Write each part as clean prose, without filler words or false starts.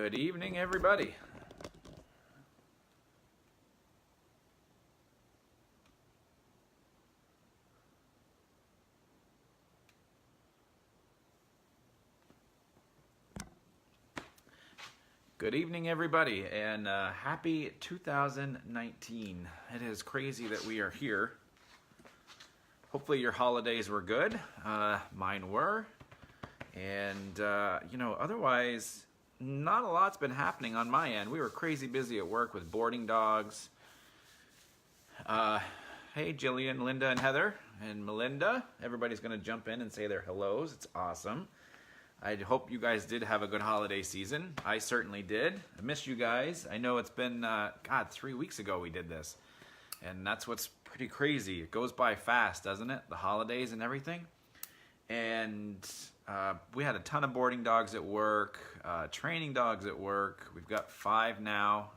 Good evening, everybody. Good evening, everybody, and happy 2019. It is crazy that we are here. Hopefully your holidays were good. Mine were. And, otherwise, not a lot's been happening on my end. We were crazy busy at work with boarding dogs. Hey, Jillian, Linda, and Heather, and Melinda. Everybody's going to jump in and say their hellos. It's awesome. I hope you guys did have a good holiday season. I certainly did. I miss you guys. I know it's been, 3 weeks ago we did this. And that's what's pretty crazy. It goes by fast, doesn't it? The holidays and everything. And we had a ton of boarding dogs at work, training dogs at work. We've got 5 now.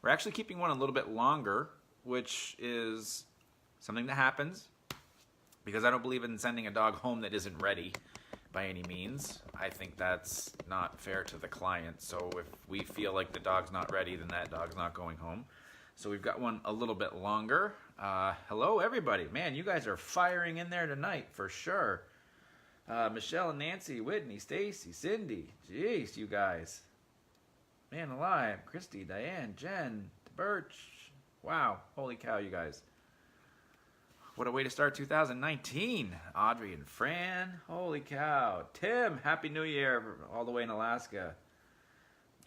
We're actually keeping one a little bit longer, which is something that happens because I don't believe in sending a dog home that isn't ready by any means. I think that's not fair to the client. So if we feel like the dog's not ready, then that dog's not going home. So we've got one a little bit longer. Hello, everybody. Man, you guys are firing in there tonight for sure. Michelle and Nancy, Whitney, Stacy, Cindy. Jeez, you guys. Man alive. Christy, Diane, Jen, Birch. Wow. Holy cow, you guys. What a way to start 2019. Audrey and Fran. Holy cow. Tim, Happy New Year all the way in Alaska.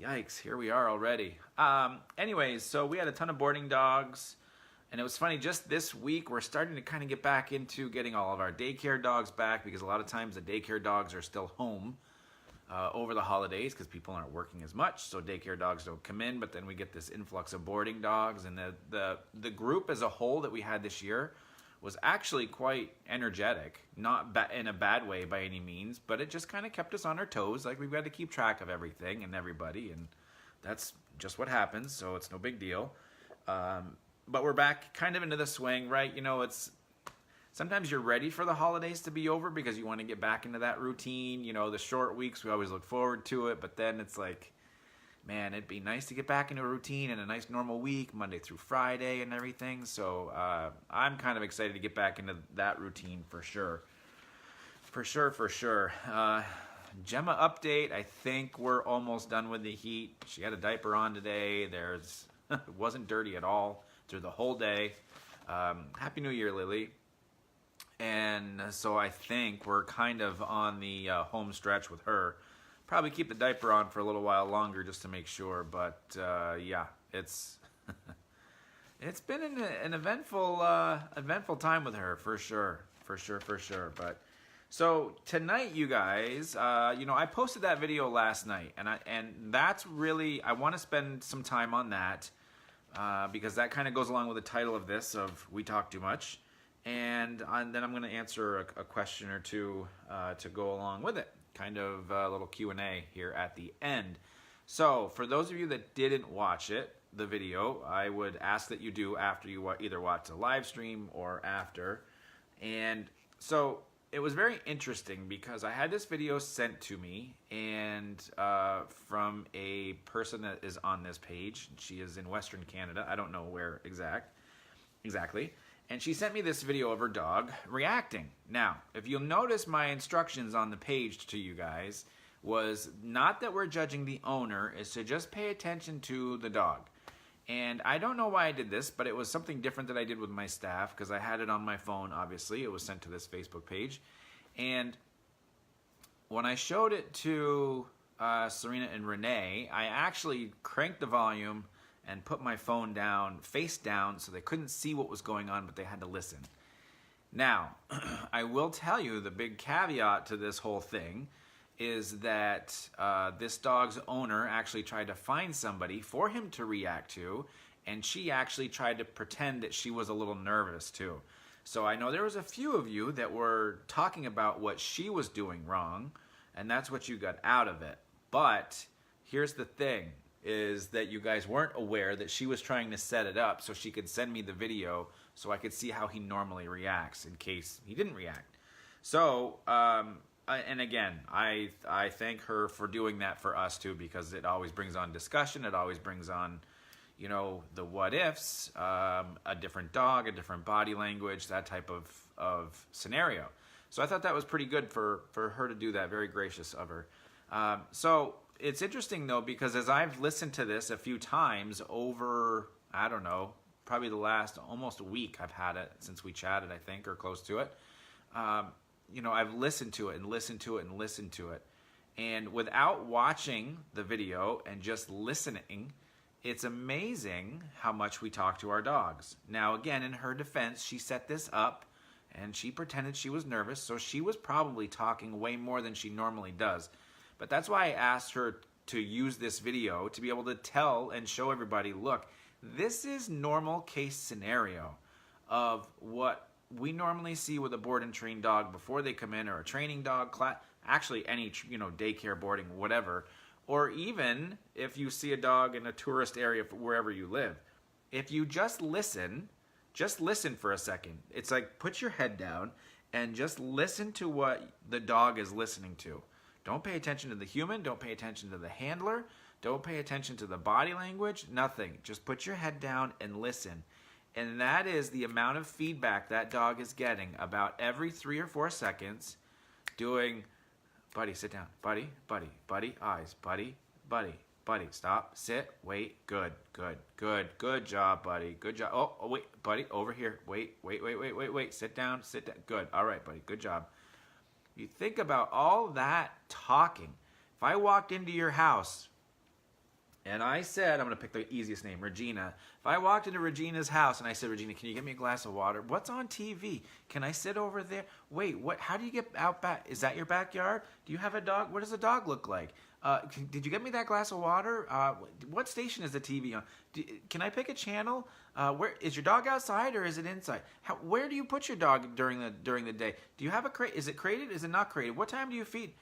Yikes, here we are already. Anyways, so we had a ton of boarding dogs. And it was funny, just this week, we're starting to kind of get back into getting all of our daycare dogs back because a lot of times the daycare dogs are still home over the holidays because people aren't working as much. So daycare dogs don't come in, but then we get this influx of boarding dogs. And the group as a whole that we had this year was actually quite energetic, not in a bad way by any means, but it just kind of kept us on our toes. Like we've got to keep track of everything and everybody, and that's just what happens, so it's no big deal. But we're back kind of into the swing, right? You know, it's sometimes you're ready for the holidays to be over because you want to get back into that routine. You know, the short weeks, we always look forward to it, but then it's like, man, it'd be nice to get back into a routine and a nice normal week, Monday through Friday and everything. So I'm kind of excited to get back into that routine for sure. For sure. Jemma update, I think we're almost done with the heat. She had a diaper on today. It wasn't dirty at all through the whole day. Happy New Year, Lily. And so I think we're kind of on the home stretch with her. Probably keep the diaper on for a little while longer just to make sure, but yeah, it's it's been an eventful time with her for sure. But so tonight, you guys, I posted that video last night, and that's really, I want to spend some time on that because that kind of goes along with the title of this of We Talk Too Much, and then I'm going to answer a question or two to go along with it. Kind of a little Q&A here at the end. So for those of you that didn't watch the video, I would ask that you do after you either watch the live stream or after. And so it was very interesting because I had this video sent to me and from a person that is on this page. She is in Western Canada. I don't know where exactly. And she sent me this video of her dog reacting. Now, if you'll notice my instructions on the page to you guys was not that we're judging the owner, is to just pay attention to the dog. And I don't know why I did this, but it was something different that I did with my staff because I had it on my phone, obviously. It was sent to this Facebook page. And when I showed it to Serena and Renee, I actually cranked the volume and put my phone down, face down, so they couldn't see what was going on, but they had to listen. Now, I will tell you the big caveat to this whole thing is that this dog's owner actually tried to find somebody for him to react to, and she actually tried to pretend that she was a little nervous too. So I know there was a few of you that were talking about what she was doing wrong, and that's what you got out of it. But here's the thing, is that you guys weren't aware that she was trying to set it up so she could send me the video so I could see how he normally reacts in case he didn't react. So and again, I thank her for doing that for us too, because it always brings on discussion. It always brings on, you know, the what ifs, a different dog, a different body language, that type of scenario. So I thought that was pretty good for her to do that. Very gracious of her. So it's interesting though, because as I've listened to this a few times over, I don't know, probably the last almost a week I've had it since we chatted, I think, or close to it. You know, I've listened to it and listened to it and listened to it. And without watching the video and just listening, it's amazing how much we talk to our dogs. Now, again, in her defense, she set this up and she pretended she was nervous, so she was probably talking way more than she normally does. But that's why I asked her to use this video to be able to tell and show everybody, look, this is normal case scenario of what we normally see with a board and trained dog before they come in, or a training dog class, actually any, you know, daycare, boarding, whatever, or even if you see a dog in a tourist area wherever you live. If you just listen for a second. It's like put your head down and just listen to what the dog is listening to. Don't pay attention to the human, don't pay attention to the handler, don't pay attention to the body language, nothing. Just put your head down and listen. And that is the amount of feedback that dog is getting about every 3 or 4 seconds doing, buddy, sit down, buddy, buddy, buddy, eyes, buddy, buddy, buddy, stop, sit, wait, good, good, good, good job, buddy, good job. Oh, wait, buddy, over here, wait, sit down, good, all right, buddy, good job. You think about all that talking. If I walked into your house and I said, I'm going to pick the easiest name, Regina. If I walked into Regina's house and I said, Regina, can you get me a glass of water? What's on TV? Can I sit over there? Wait, what? How do you get out back? Is that your backyard? Do you have a dog? What does a dog look like? Did you get me that glass of water? What station is the TV on? Can I pick a channel? Where is your dog, outside or is it inside? Where do you put your dog during the day? Do you have a crate? Is it crated? Is it not crated? What time do you feed?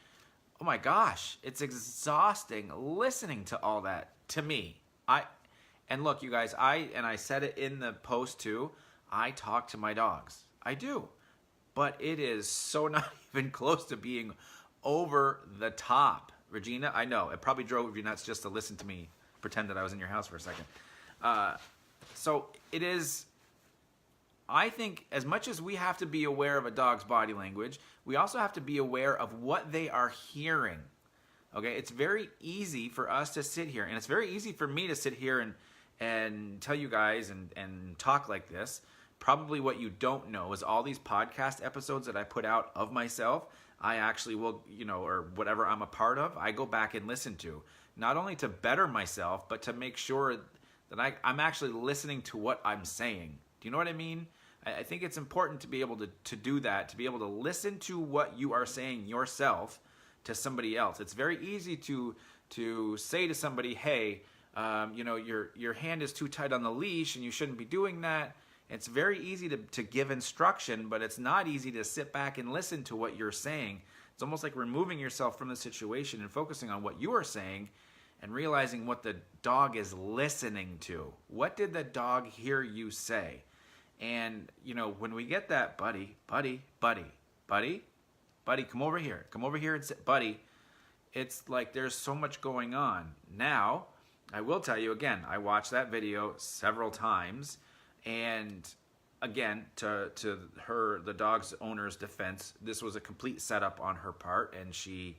Oh my gosh, it's exhausting listening to all that to me. And look, you guys, I said it in the post too, I talk to my dogs. I do. But it is so not even close to being over the top. Regina, I know, it probably drove you nuts just to listen to me pretend that I was in your house for a second. So it is, I think, as much as we have to be aware of a dog's body language, we also have to be aware of what they are hearing. Okay, it's very easy for us to sit here, and it's very easy for me to sit here and tell you guys and talk like this. Probably what you don't know is all these podcast episodes that I put out of myself, I actually will, you know, or whatever I'm a part of, I go back and listen to. Not only to better myself, but to make sure that I'm actually listening to what I'm saying. Do you know what I mean? I think it's important to be able to do that, to be able to listen to what you are saying yourself to somebody else. It's very easy to say to somebody, hey, you know, your hand is too tight on the leash and you shouldn't be doing that. It's very easy to give instruction, but it's not easy to sit back and listen to what you're saying. It's almost like removing yourself from the situation and focusing on what you are saying and realizing what the dog is listening to. What did the dog hear you say? And, you know, when we get that, buddy, come over here and sit, buddy. It's like there's so much going on. Now, I will tell you again, I watched that video several times, and again, to her, the dog's owner's defense, this was a complete setup on her part, and she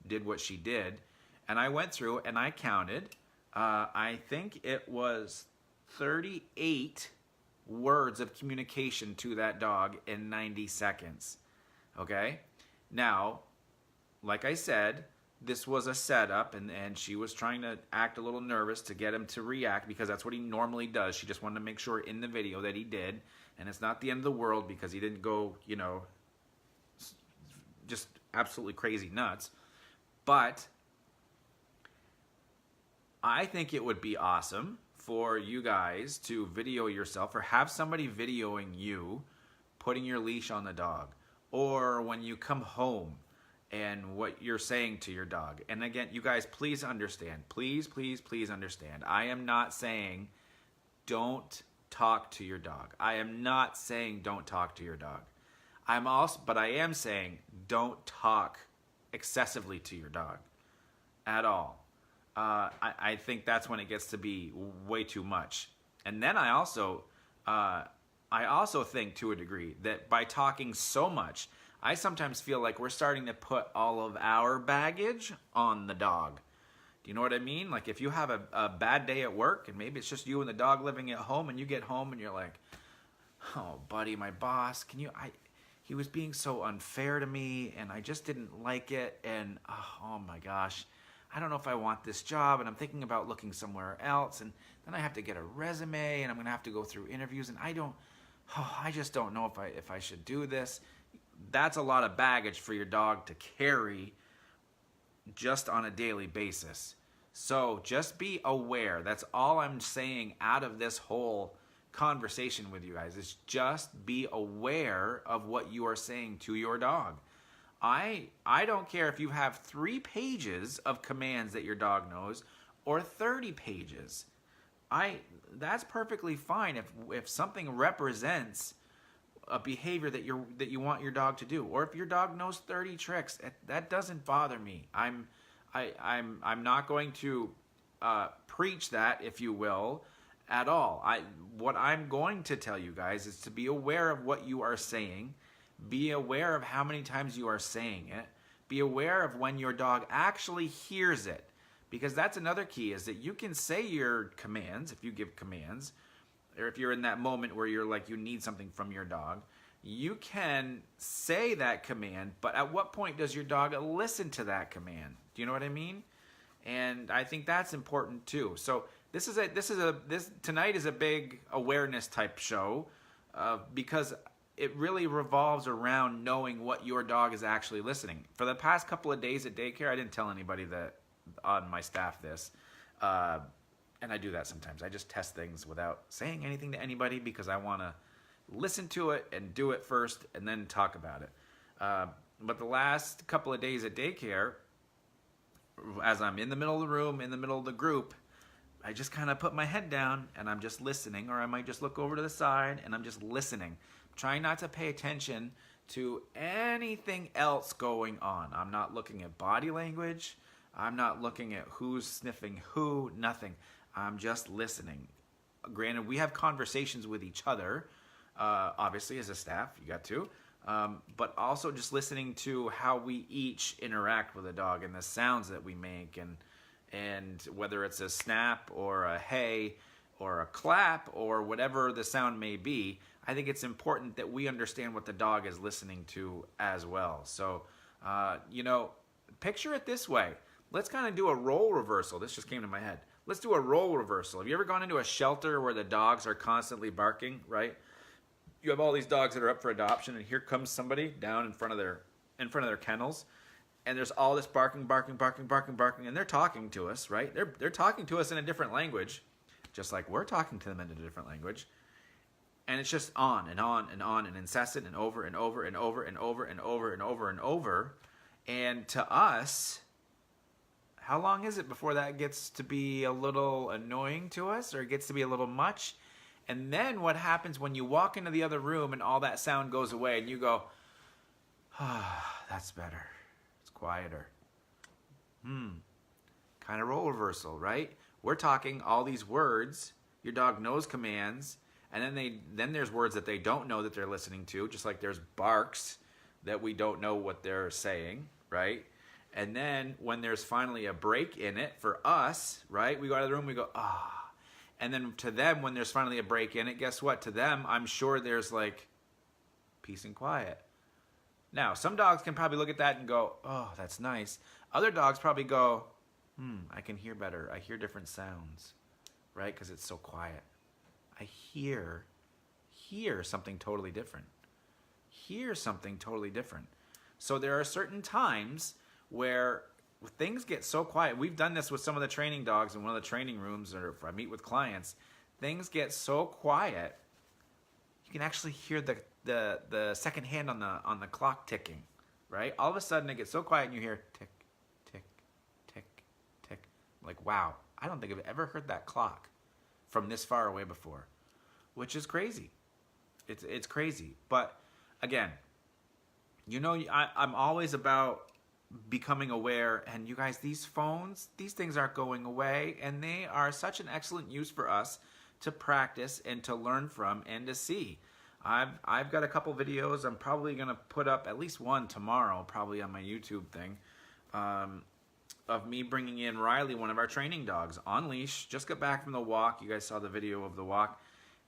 did what she did. And I went through and I counted, I think it was 38 words of communication to that dog in 90 seconds. Okay? Now, like I said, this was a setup, and she was trying to act a little nervous to get him to react, because that's what he normally does. She just wanted to make sure in the video that he did, and it's not the end of the world because he didn't go, you know, just absolutely crazy nuts. But I think it would be awesome for you guys to video yourself, or have somebody videoing you putting your leash on the dog, or when you come home and what you're saying to your dog. And again, you guys, please understand. Please understand. I am not saying don't talk to your dog. I am not saying don't talk to your dog. But I am saying don't talk excessively to your dog at all. I think that's when it gets to be way too much. And then I also think to a degree that by talking so much, I sometimes feel like we're starting to put all of our baggage on the dog. Do you know what I mean? Like if you have a bad day at work and maybe it's just you and the dog living at home and you get home and you're like, oh, buddy, my boss, he was being so unfair to me and I just didn't like it. And oh my gosh, I don't know if I want this job and I'm thinking about looking somewhere else. And then I have to get a resume and I'm going to have to go through interviews and I just don't know if I should do this. That's a lot of baggage for your dog to carry just on a daily basis. So just be aware. That's all I'm saying out of this whole conversation with you guys, is just be aware of what you are saying to your dog. I don't care if you have 3 pages of commands that your dog knows or 30 pages. That's perfectly fine if something represents a behavior that you want your dog to do, or if your dog knows 30 tricks, that doesn't bother me. I'm not going to preach that, if you will, at all. What I'm going to tell you guys is to be aware of what you are saying. Be aware of how many times you are saying it. Be aware of when your dog actually hears it, because that's another key, is that you can say your commands if you give commands, or if you're in that moment where you're like you need something from your dog, you can say that command, but at what point does your dog listen to that command? Do you know what I mean? And I think that's important too. So tonight is a big awareness type show, because it really revolves around knowing what your dog is actually listening. For the past couple of days at daycare, I didn't tell anybody that on my staff this. And I do that sometimes. I just test things without saying anything to anybody because I want to listen to it and do it first and then talk about it. But the last couple of days at daycare, as I'm in the middle of the room, in the middle of the group, I just kind of put my head down and I'm just listening, or I might just look over to the side and I'm just listening. Trying not to pay attention to anything else going on. I'm not looking at body language. I'm not looking at who's sniffing who, nothing. I'm just listening. Granted, we have conversations with each other, obviously as a staff, you got to, but also just listening to how we each interact with a dog and the sounds that we make, and whether it's a snap or a hey or a clap or whatever the sound may be. I think it's important that we understand what the dog is listening to as well. So, picture it this way. Let's kind of do a role reversal. This just came to my head. Let's do a role reversal. Have you ever gone into a shelter where the dogs are constantly barking, right? You have all these dogs that are up for adoption, and here comes somebody down in front of their kennels, and there's all this barking, and they're talking to us, right? They're talking to us in a different language, just like we're talking to them in a different language. And it's just on and on and on and incessant and over and over and over and over and over and over and over. And to us, how long is it before that gets to be a little annoying to us, or it gets to be a little much? And then what happens when you walk into the other room and all that sound goes away and you go, that's better. It's quieter. Kind of role reversal, right? We're talking all these words. Your dog knows commands. And then there's words that they don't know that they're listening to, just like there's barks that we don't know what they're saying, right? And then when there's finally a break in it for us, right? We go out of the room, we go, And then to them, when there's finally a break in it, guess what? To them, I'm sure there's like peace and quiet. Now, some dogs can probably look at that and go, oh, that's nice. Other dogs probably go, I can hear better. I hear different sounds, right? Because it's so quiet. I hear something totally different. Hear something totally different. So there are certain times where things get so quiet. We've done this with some of the training dogs in one of the training rooms, or if I meet with clients, things get so quiet, you can actually hear the second hand on the clock ticking, right? All of a sudden it gets so quiet and you hear tick, tick, tick, tick. Like, wow, I don't think I've ever heard that clock from this far away before, which is crazy. It's crazy. But again, I'm always about becoming aware. And you guys, these phones, these things aren't going away, and they are such an excellent use for us to practice and to learn from and to see. I've got a couple videos. I'm probably going to put up at least one tomorrow, probably on my YouTube thing, of me bringing in Riley, one of our training dogs, on leash. Just got back from the walk. You guys saw the video of the walk.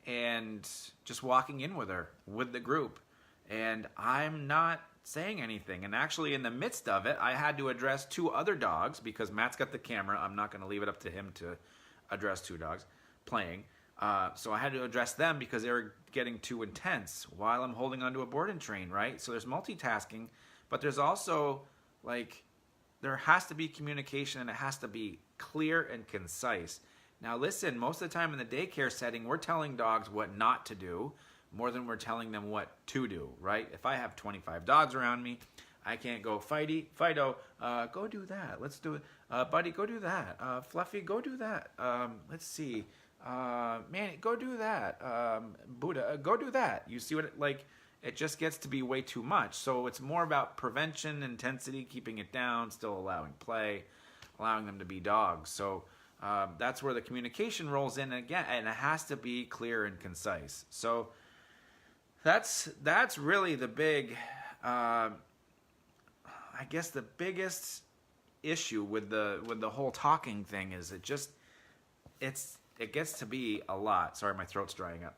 And just walking in with her, with the group. And I'm not saying anything. And actually, in the midst of it, I had to address 2 other dogs because Matt's got the camera. I'm not going to leave it up to him to address 2 dogs playing. So I had to address them because they were getting too intense while I'm holding onto a board and train, right? So there's multitasking, but there's also, like, there has to be communication, and it has to be clear and concise. Now listen, most of the time in the daycare setting, we're telling dogs what not to do more than we're telling them what to do, right? If I have 25 dogs around me, I can't go, Fido, go do that. Let's do it. Buddy, go do that. Fluffy, go do that. Let's see. Manny, go do that. Buddha, go do that. You see what it, like, it just gets to be way too much. So it's more about prevention, intensity, keeping it down, still allowing play, allowing them to be dogs. So that's where the communication rolls in again, and it has to be clear and concise. So that's really the big, I guess the biggest issue with the whole talking thing is it gets to be a lot. Sorry, my throat's drying up.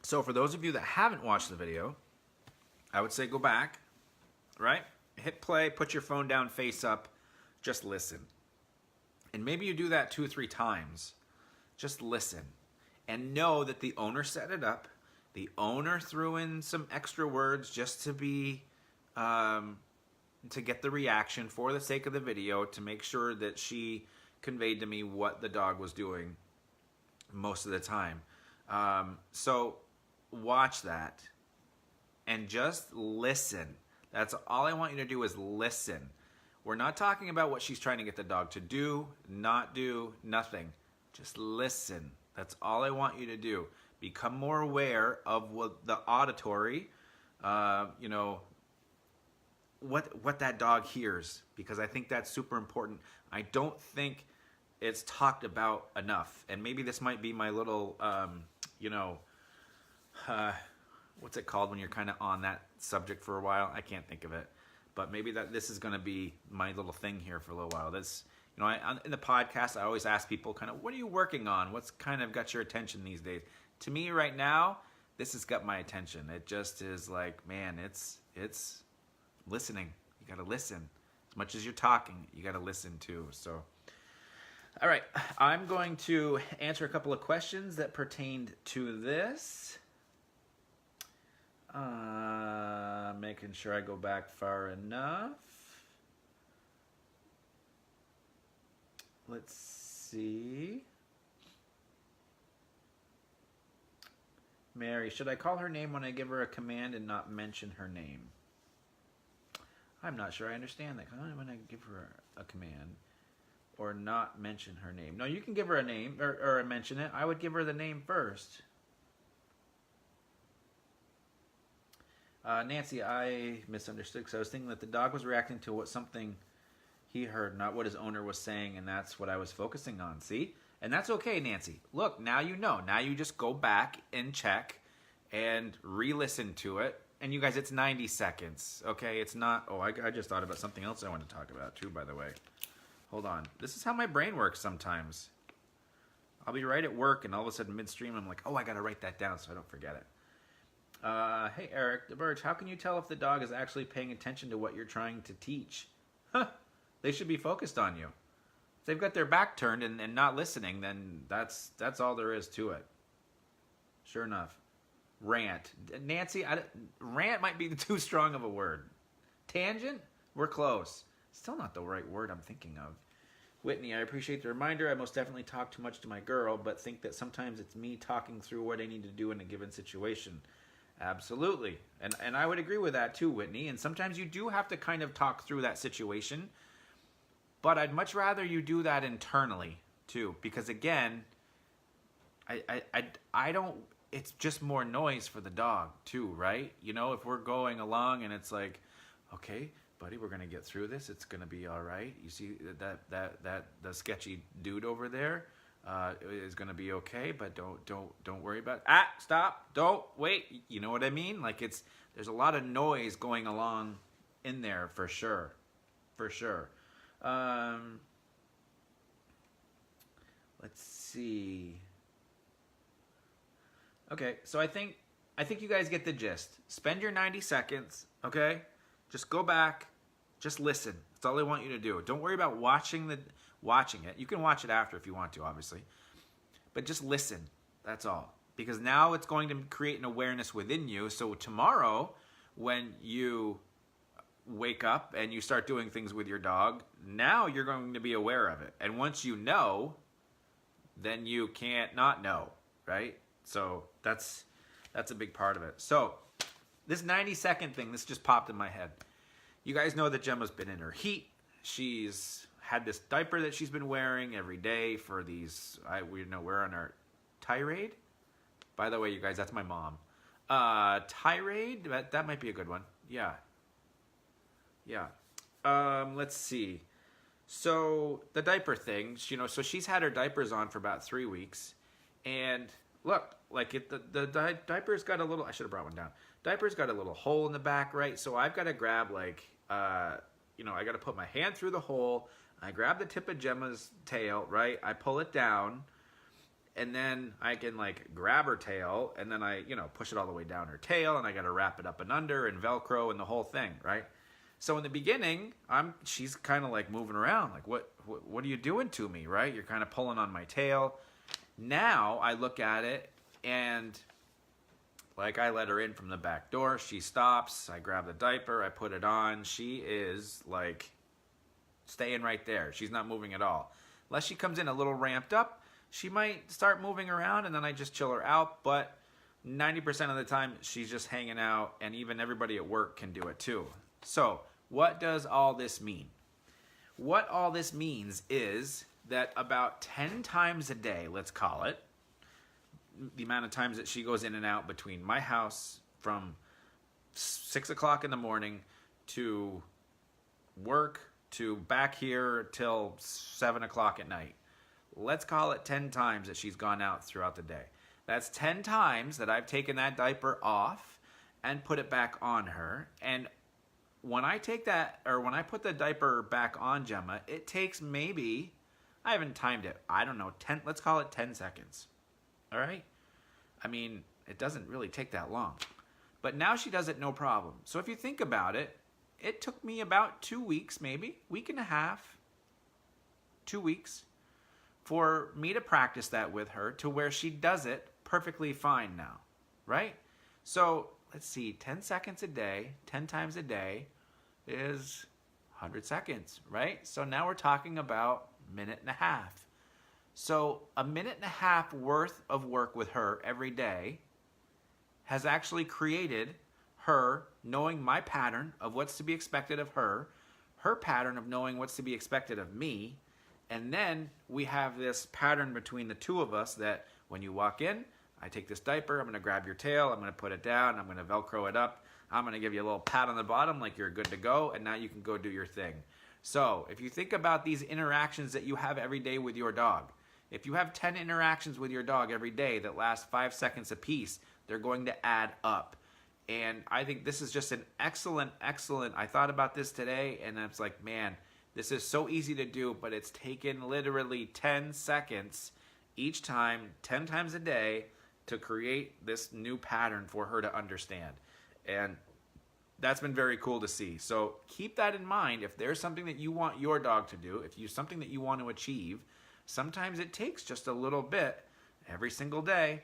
So for those of you that haven't watched the video, I would say go back, right? Hit play, put your phone down, face up, just listen. And maybe you do that 2 or 3 times. Just listen. And know that the owner set it up. The owner threw in some extra words just to be, to get the reaction for the sake of the video, to make sure that she conveyed to me what the dog was doing most of the time. So watch that and just listen. That's all I want you to do is listen. We're not talking about what she's trying to get the dog to do, not do, nothing. Just listen. That's all I want you to do. Become more aware of what the auditory, you know, what that dog hears, because I think that's super important. I don't think it's talked about enough. And maybe this might be my little, you know, what's it called when you're kind of on that subject for a while? I can't think of it. But maybe this is going to be my little thing here for a little while. That's, you know, in the podcast, I always ask people kind of, what are you working on? What's kind of got your attention these days? To me right now, this has got my attention. It just is like, man, it's listening. You got to listen. As much as you're talking, you got to listen too. So, all right, I'm going to answer a couple of questions that pertained to this. Making sure I go back far enough. Let's see. Mary, should I call her name when I give her a command and not mention her name? I'm not sure I understand that. When I give her a command or not mention her name. No, you can give her a name or mention it. I would give her the name first. Nancy, I misunderstood because I was thinking that the dog was reacting to something he heard, not what his owner was saying, and that's what I was focusing on. See? And that's okay, Nancy. Look, now you know. Now you just go back and check and re-listen to it. And you guys, it's 90 seconds, okay? It's not... Oh, I just thought about something else I want to talk about, too, by the way. Hold on. This is how my brain works sometimes. I'll be right at work, and all of a sudden, midstream, I'm like, oh, I got to write that down so I don't forget it. Hey, Eric, the Birch, how can you tell if the dog is actually paying attention to what you're trying to teach? Huh, they should be focused on you. If they've got their back turned and not listening, then that's all there is to it. Sure enough. Rant. Nancy, rant might be too strong of a word. Tangent? We're close. Still not the right word I'm thinking of. Whitney, I appreciate the reminder. I most definitely talk too much to my girl, but think that sometimes it's me talking through what I need to do in a given situation. Absolutely. And I would agree with that too, Whitney. And sometimes you do have to kind of talk through that situation. But I'd much rather you do that internally too. Because again, I don't... it's just more noise for the dog too, right? You know, if we're going along and it's like, okay, buddy, we're gonna get through this. It's gonna be all right. You see that the sketchy dude over there is gonna be okay, but don't worry about it. Stop, don't wait. You know what I mean? Like there's a lot of noise going along in there for sure, for sure. Let's see. Okay, so I think you guys get the gist. Spend your 90 seconds, okay? Just go back, just listen. That's all I want you to do. Don't worry about watching it. You can watch it after if you want to, obviously. But just listen. That's all. Because now it's going to create an awareness within you. So tomorrow, when you wake up and you start doing things with your dog, now you're going to be aware of it. And once you know, then you can't not know, right? So that's a big part of it. So this 90-second thing, this just popped in my head. You guys know that Jemma's been in her heat. She's had this diaper that she's been wearing every day for these, we're on our tirade. By the way, you guys, that's my mom. Tirade, that might be a good one. Yeah. Let's see. So the diaper thing, so she's had her diapers on for about 3 weeks. And look, like the diaper's got a little, I should have brought one down. Diaper's got a little hole in the back, right? So I've got to grab I got to put my hand through the hole. I grab the tip of Jemma's tail, right? I pull it down, and then I can grab her tail, and then I, push it all the way down her tail, and I got to wrap it up and under and Velcro and the whole thing, right? So in the beginning, she's kind of moving around, what are you doing to me, right? You're kind of pulling on my tail. Now I look at it and I let her in from the back door. She stops. I grab the diaper. I put it on. She is staying right there. She's not moving at all. Unless she comes in a little ramped up, she might start moving around and then I just chill her out. But 90% of the time, she's just hanging out, and even everybody at work can do it too. So what does all this mean? What all this means is that about 10 times a day, let's call it, the amount of times that she goes in and out between my house from 6 o'clock in the morning to work to back here till 7 o'clock at night. Let's call it 10 times that she's gone out throughout the day. That's 10 times that I've taken that diaper off and put it back on her. And when I put the diaper back on Jemma, it takes maybe, I haven't timed it, I don't know, let's call it 10 seconds. All right? I mean, it doesn't really take that long. But now she does it no problem. So if you think about it, it took me about 2 weeks, maybe, week and a half, 2 weeks, for me to practice that with her to where she does it perfectly fine now, right? So let's see, 10 seconds a day, 10 times a day is 100 seconds, right? So now we're talking about a minute and a half. So a minute and a half worth of work with her every day has actually created her knowing my pattern of what's to be expected of her pattern of knowing what's to be expected of me, and then we have this pattern between the two of us that when you walk in, I take this diaper, I'm going to grab your tail, I'm going to put it down, I'm going to Velcro it up, I'm going to give you a little pat on the bottom like you're good to go, and now you can go do your thing. So if you think about these interactions that you have every day with your dog, if you have 10 interactions with your dog every day that last 5 seconds apiece, they're going to add up. And I think this is just an excellent, I thought about this today, and it's like, man, this is so easy to do, but it's taken literally 10 seconds each time, 10 times a day, to create this new pattern for her to understand. And that's been very cool to see. So keep that in mind. If there's something that you want your dog to do, if you something that you want to achieve, sometimes it takes just a little bit every single day,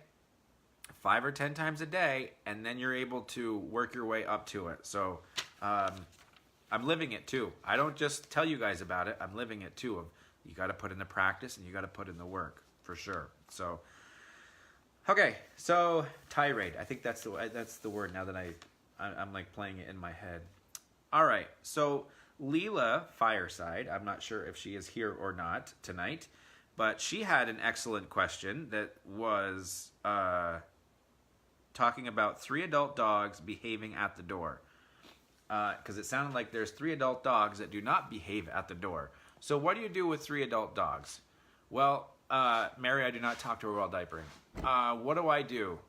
5 or 10 times a day, and then you're able to work your way up to it. So I'm living it too. I don't just tell you guys about it. I'm living it too. You got to put in the practice and you got to put in the work for sure. So, okay. So tirade. I think that's the word now that I'm like playing it in my head. All right. So Leela Fireside, I'm not sure if she is here or not tonight, but she had an excellent question that was, talking about 3 adult dogs behaving at the door. Because it sounded like there's 3 adult dogs that do not behave at the door. So what do you do with 3 adult dogs? Well, Mary, I do not talk to her while diapering. What do I do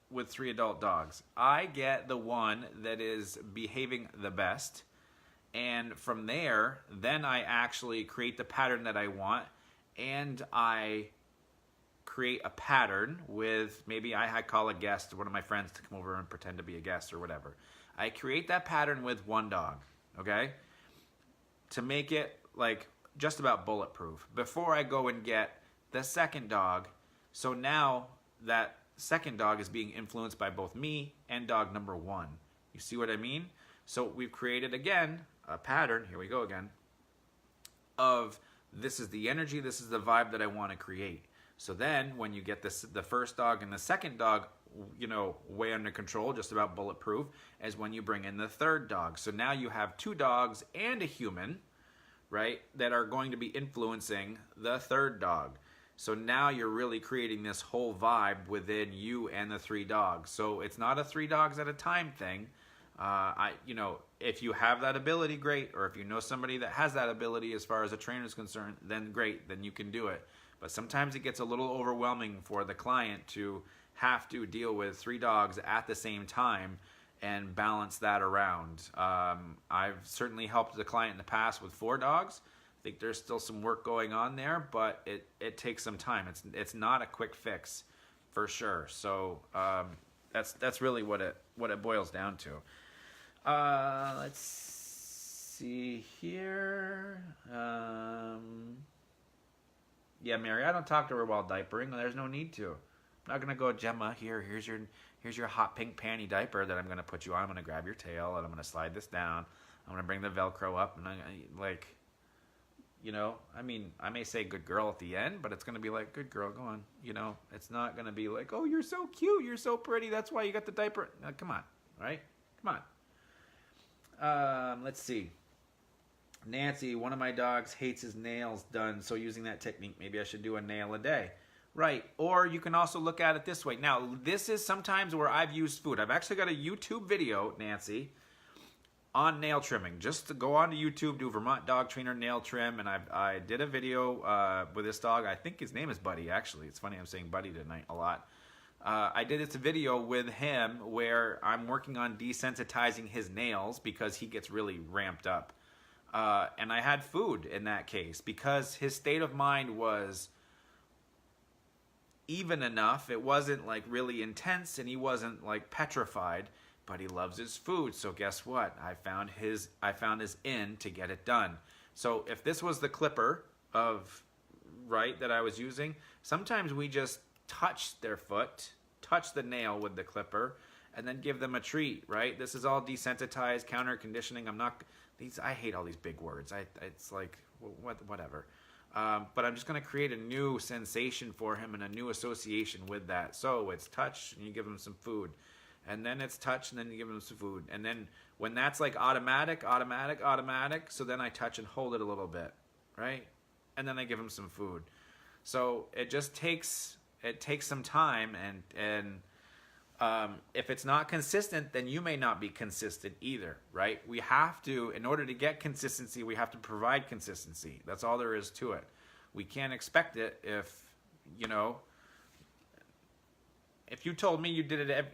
with 3 adult dogs? I get the one that is behaving the best, and from there, then I actually create the pattern that I want, and I create a pattern with, maybe I call a guest, one of my friends, to come over and pretend to be a guest or whatever. I create that pattern with 1 dog, okay? To make it like just about bulletproof before I go and get the 2nd dog. So now that 2nd dog is being influenced by both me and dog number 1. You see what I mean? So we've created again a pattern, here we go again, of this is the energy, this is the vibe that I want to create. So then when you get this, the 1st dog and the 2nd dog, you know, way under control, just about bulletproof, is when you bring in the 3rd dog. So now you have 2 dogs and a human, right, that are going to be influencing the 3rd dog. So now you're really creating this whole vibe within you and the 3 dogs. So it's not a 3 dogs at a time thing. You know, if you have that ability, great. Or if you know somebody that has that ability as far as a trainer is concerned, then great, then you can do it. But sometimes it gets a little overwhelming for the client to have to deal with 3 dogs at the same time and balance that around. I've certainly helped the client in the past with 4 dogs. I think there's still some work going on there, but it takes some time. It's not a quick fix, for sure. So that's really what it boils down to. Let's see here. Yeah, Mary, I don't talk to her while diapering. There's no need to. I'm not gonna go, Jemma, here's your hot pink panty diaper that I'm gonna put you on. I'm gonna grab your tail and I'm gonna slide this down. I'm gonna bring the Velcro up and like, you know, I mean, I may say good girl at the end, but it's gonna be like, good girl, go on. You know, it's not gonna be like, oh, you're so cute, you're so pretty, that's why you got the diaper. Come on, right? Come on. Let's see. Nancy, one of my dogs hates his nails done, so using that technique, maybe I should do a nail a day. Right, or you can also look at it this way. Now, this is sometimes where I've used food. I've actually got a YouTube video, Nancy, on nail trimming. Just to go on to YouTube, do Vermont dog trainer nail trim, and I did a video with this dog. I think his name is Buddy, actually. It's funny I'm saying Buddy tonight a lot. I did this video with him where I'm working on desensitizing his nails because he gets really ramped up. And I had food in that case because his state of mind was even enough. It wasn't like really intense and he wasn't like petrified, but he loves his food. So guess what? I found his in to get it done. So if this was the clipper of, right, that I was using, sometimes we just touch their foot, touch the nail with the clipper, and then give them a treat, right? This is all desensitized, counter conditioning. I hate all these big words. It's like, whatever. But I'm just going to create a new sensation for him and a new association with that. So it's touch and you give him some food. And then it's touch and then you give him some food. And then when that's like automatic, so then I touch and hold it a little bit, right? And then I give him some food. So it just takes some time, and if it's not consistent, then you may not be consistent either, right? We have to, in order to get consistency, we have to provide consistency. That's all there is to it. We can't expect it if, you know, if you told me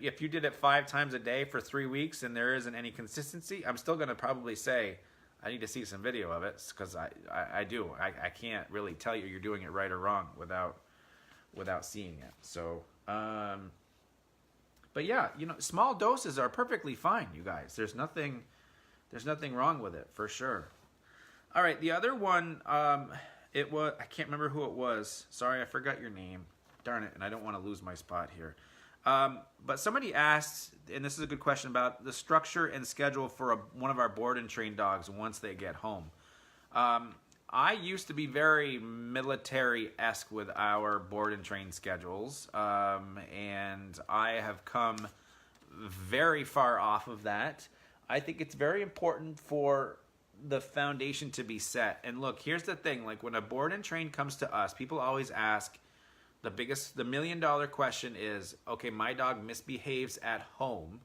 if you did it 5 times a day for 3 weeks and there isn't any consistency, I'm still going to probably say, I need to see some video of it, because I do. I can't really tell you you're doing it right or wrong without seeing it. So, but yeah, you know, small doses are perfectly fine, you guys. There's nothing wrong with it, for sure. All right, the other one, I can't remember who it was. Sorry, I forgot your name. Darn it, and I don't want to lose my spot here. But somebody asked, and this is a good question, about the structure and schedule for one of our board and train dogs once they get home. I used to be very military-esque with our board and train schedules, and I have come very far off of that. I think it's very important for the foundation to be set. And look, here's the thing, like when a board and train comes to us, people always ask, the $1,000,000 question is, okay, my dog misbehaves at home.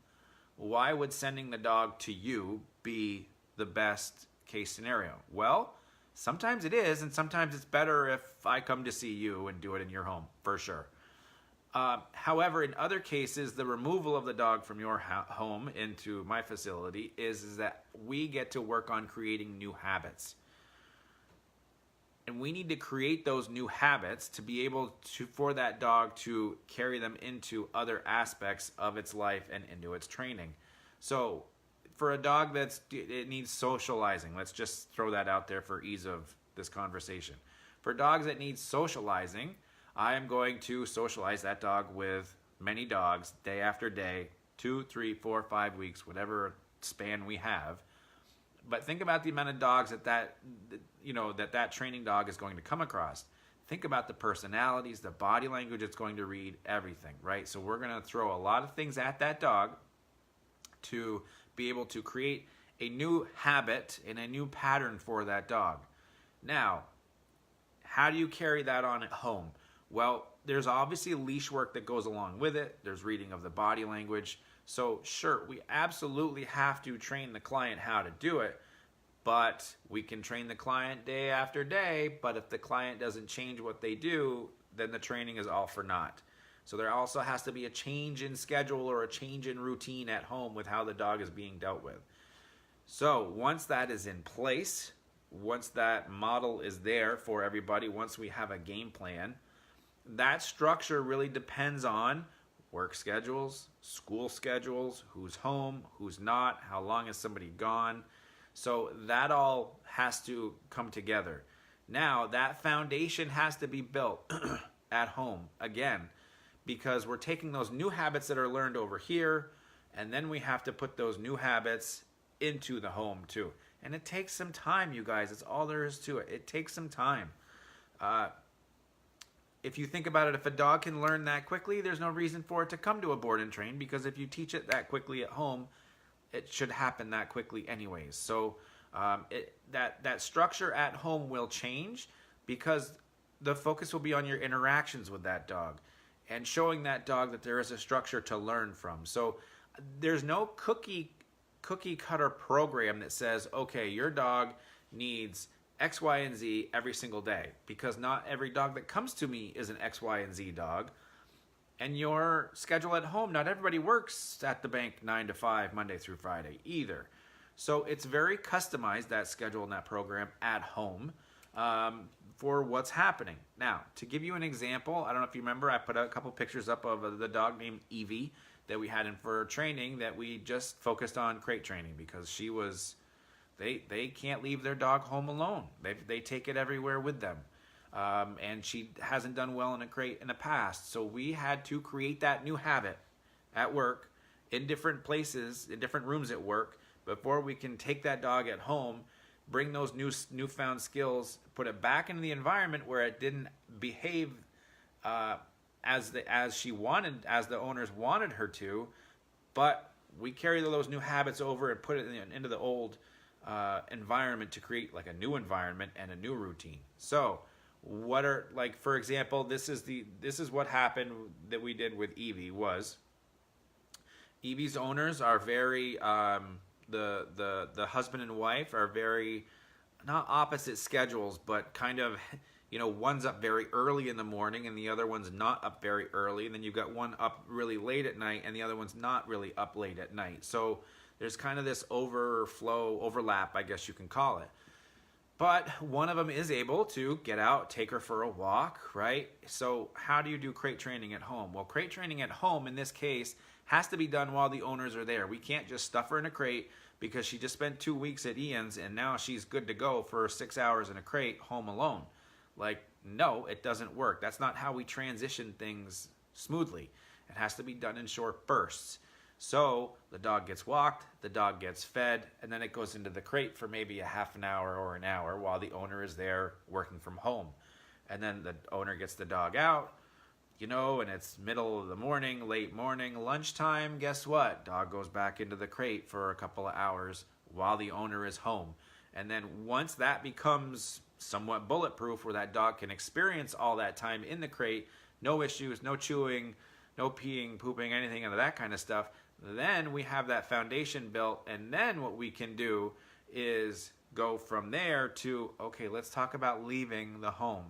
Why would sending the dog to you be the best case scenario? Well, sometimes it is, and sometimes it's better if I come to see you and do it in your home, for sure. However, in other cases, the removal of the dog from your home into my facility is that we get to work on creating new habits. And we need to create those new habits to be able to, for that dog to carry them into other aspects of its life and into its training. So for a dog it needs socializing, let's just throw that out there for ease of this conversation. For dogs that need socializing, I am going to socialize that dog with many dogs day after day, 2, 3, 4, 5 weeks, whatever span we have. But think about the amount of dogs that training dog is going to come across. Think about the personalities, the body language it's going to read, everything, right? So we're going to throw a lot of things at that dog to be able to create a new habit and a new pattern for that dog. Now, how do you carry that on at home? Well, there's obviously leash work that goes along with it. There's reading of the body language. So sure, we absolutely have to train the client how to do it, but we can train the client day after day, but if the client doesn't change what they do, then the training is all for naught. So there also has to be a change in schedule or a change in routine at home with how the dog is being dealt with. So once that is in place, once that model is there for everybody, once we have a game plan, that structure really depends on work schedules, school schedules, who's home, who's not, how long has somebody gone. So that all has to come together. Now, that foundation has to be built at home, again, because we're taking those new habits that are learned over here, and then we have to put those new habits into the home too. And it takes some time, you guys. It's all there is to it. It takes some time. If you think about it, if a dog can learn that quickly, there's no reason for it to come to a board and train, because if you teach it that quickly at home, it should happen that quickly anyways. So that structure at home will change because the focus will be on your interactions with that dog and showing that dog that there is a structure to learn from. So there's no cookie cutter program that says, okay, your dog needs X, Y, and Z every single day, because not every dog that comes to me is an X, Y, and Z dog. And your schedule at home, not everybody works at the bank 9 to 5, Monday through Friday either. So it's very customized, that schedule and that program at home for what's happening. Now, to give you an example, I don't know if you remember, I put a couple pictures up of the dog named Evie that we had in for training that we just focused on crate training because she was... They can't leave their dog home alone. They take it everywhere with them. And she hasn't done well in a crate in the past. So we had to create that new habit at work, in different places, in different rooms at work, before we can take that dog at home, bring those newfound skills, put it back into the environment where it didn't behave as she wanted, as the owners wanted her to, but we carry those new habits over and put it into the old environment to create like a new environment and a new routine. So what are, like, for example, this is what happened that we did with Evie. Was Evie's owners are very the husband and wife are very, not opposite schedules, but kind of, one's up very early in the morning and the other one's not up very early, and then you've got one up really late at night and the other one's not really up late at night. So there's kind of this overlap, I guess you can call it. But one of them is able to get out, take her for a walk, right? So how do you do crate training at home? Well, crate training at home, in this case, has to be done while the owners are there. We can't just stuff her in a crate because she just spent 2 weeks at Ian's and now she's good to go for 6 hours in a crate home alone. Like, no, it doesn't work. That's not how we transition things smoothly. It has to be done in short bursts. So the dog gets walked, the dog gets fed, and then it goes into the crate for maybe a half an hour or an hour while the owner is there working from home. And then the owner gets the dog out, and it's middle of the morning, late morning, lunchtime. Guess what? Dog goes back into the crate for a couple of hours while the owner is home. And then once that becomes somewhat bulletproof, where that dog can experience all that time in the crate, no issues, no chewing, no peeing, pooping, anything of that kind of stuff, then we have that foundation built. And then what we can do is go from there to, okay, let's talk about leaving the home.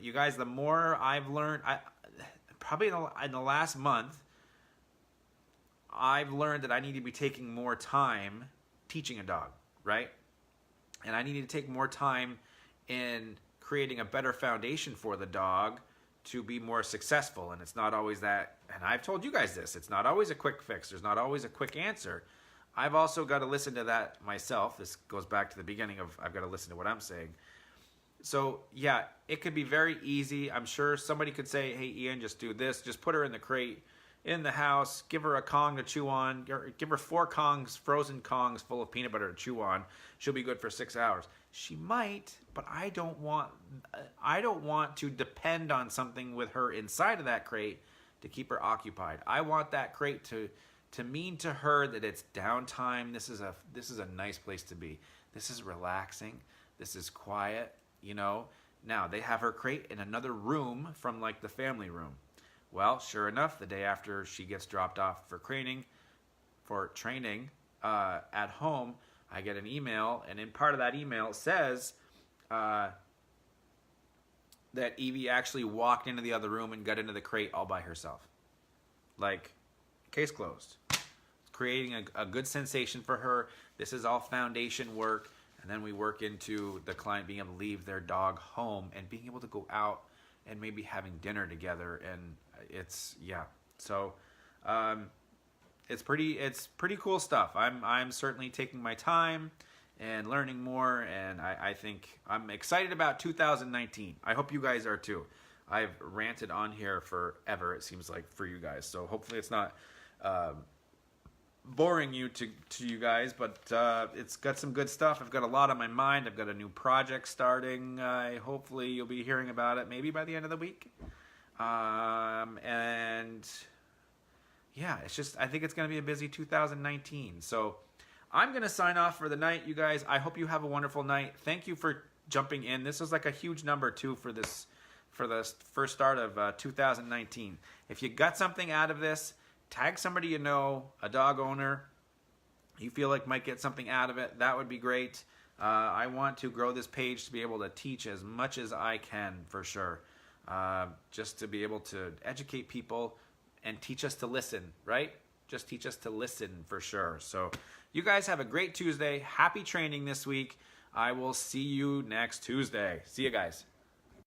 You guys, the more I've learned, probably in the last month, I've learned that I need to be taking more time teaching a dog, right? And I need to take more time in creating a better foundation for the dog to be more successful. And it's not always that, and I've told you guys this, it's not always a quick fix. There's not always a quick answer. I've also got to listen to that myself. This goes back to the beginning of I've got to listen to what I'm saying. So yeah, it could be very easy. I'm sure somebody could say, hey, Ian, just do this. Just put her in the crate in the house, give her a Kong to chew on, give her 4 Kongs, frozen Kongs full of peanut butter to chew on. She'll be good for 6 hours. She might, but I don't want to depend on something with her inside of that crate to keep her occupied. I want that crate to mean to her that it's downtime. This is a nice place to be. This is relaxing. This is quiet, you know. Now, they have her crate in another room from like the family room. Well, sure enough, the day after she gets dropped off for training at home, I get an email, and in part of that email it says that Evie actually walked into the other room and got into the crate all by herself. Like, case closed. Creating a good sensation for her. This is all foundation work, and then we work into the client being able to leave their dog home and being able to go out and maybe having dinner together. And it's, yeah, so it's pretty cool stuff. I'm certainly taking my time and learning more, and I think I'm excited about 2019. I hope you guys are too. I've ranted on here forever, it seems like, for you guys, so hopefully it's not boring you to you guys, but it's got some good stuff. I've got a lot on my mind. I've got a new project starting. Hopefully you'll be hearing about it maybe by the end of the week. And yeah, it's just, I think it's going to be a busy 2019. So I'm going to sign off for the night, you guys. I hope you have a wonderful night. Thank you for jumping in. This was like a huge number too for the first start of 2019. If you got something out of this, tag somebody you know, a dog owner you feel like might get something out of it. That would be great. I want to grow this page to be able to teach as much as I can, for sure. Just to be able to educate people and teach us to listen, right? Just teach us to listen, for sure. So you guys have a great Tuesday. Happy training this week. I will see you next Tuesday. See you guys.